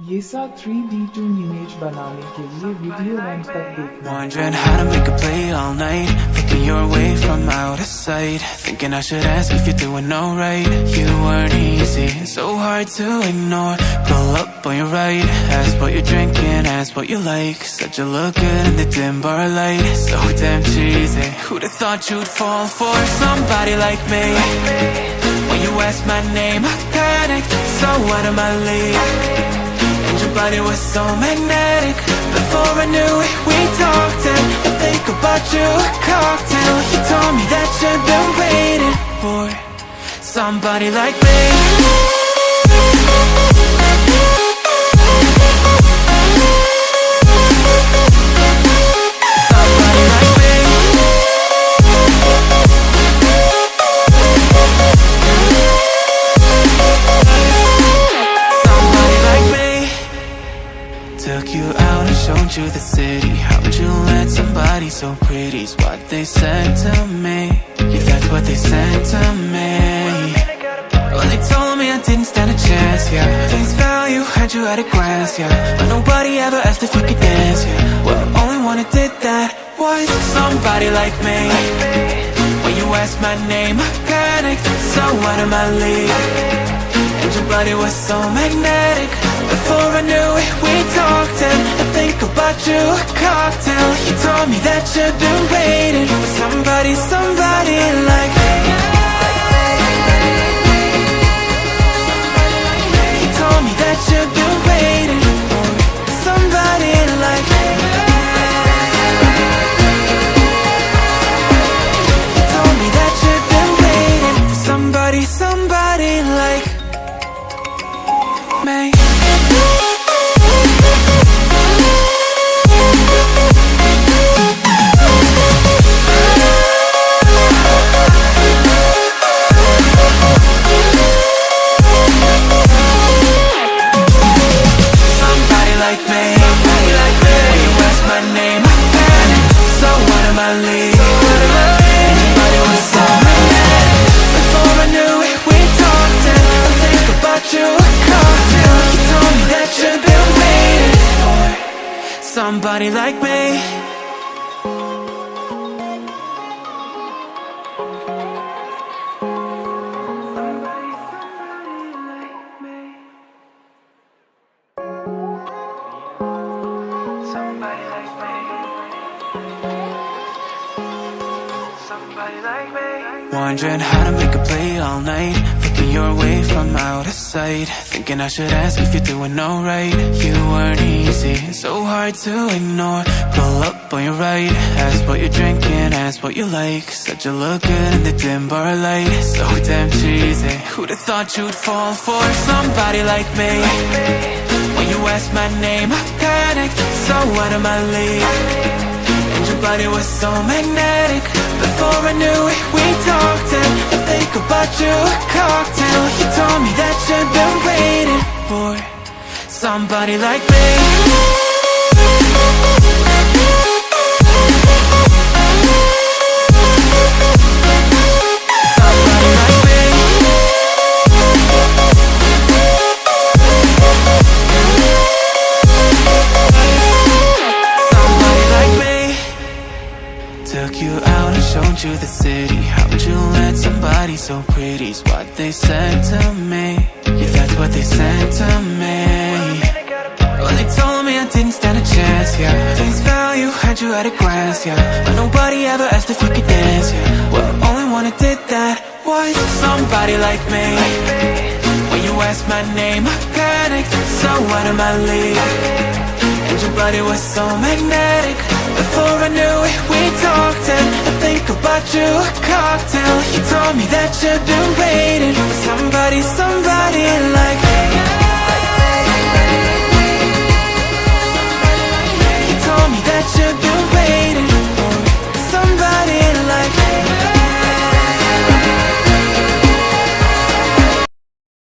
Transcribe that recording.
ये सा 3D twin image बनाने के लिए वीडियो एंड तक देखना। Wondering how to make a play all night, looking your way from out of sight, thinking I should ask if you're doing alright. You weren't easy, so hard to ignore. Pull up on your right, ask what you're drinking, ask what you like. Said you look good in the dim bar light, so damn cheesy. Who'd have thought you'd fall for somebody like me? When you asked my name, I panicked, so out of my league. And your body was so magnetic. Before I knew it, we talked and I think about you a cocktail. You told me that you've been waiting for somebody like me. Took you out and showed you the city. How'd you let somebody so pretty's what they said to me? Yeah, that's what they said to me. Well, they told me I didn't stand a chance, yeah. Face value, had you at a glance, yeah. But nobody ever asked if you could dance, yeah. Well, only one who did that was somebody like me. When you asked my name, I panicked, so out of my league. And your body was so magnetic. Before I knew it, we talked and I think about you a cocktail. You told me that you've been waiting for somebody like me. You told me that you've been waiting for somebody like me. You told me that you've been waiting for somebody like me. Somebody like me. Wondering how to make a play all night, looking your way from out of sight, thinking I should ask if you're doing alright. You weren't easy, so hard to ignore. Pull up on your right, ask what you're drinking, ask what you like. Said you look good in the dim bar light, so damn cheesy. Who'd have thought you'd fall for somebody like me? When you asked my name, I panicked, so out of my league. And your body was so magnetic. Before I knew it, we talked and I think about you a cocktail. You told me that you've been waiting for somebody like me. Took you out and showed you the city. How'd you let somebody so pretty's what they said to me? Yeah, that's what they said to me. Well, they told me I didn't stand a chance, yeah. Face value, had you at a glance, yeah. But nobody ever asked if you could dance, yeah. Well, only one who did that was somebody like me. When you asked my name, I panicked, so out of my league. And your body was so magnetic. Before I knew it, we talked and I think about you a cocktail. You told me that you've been waiting for somebody like me.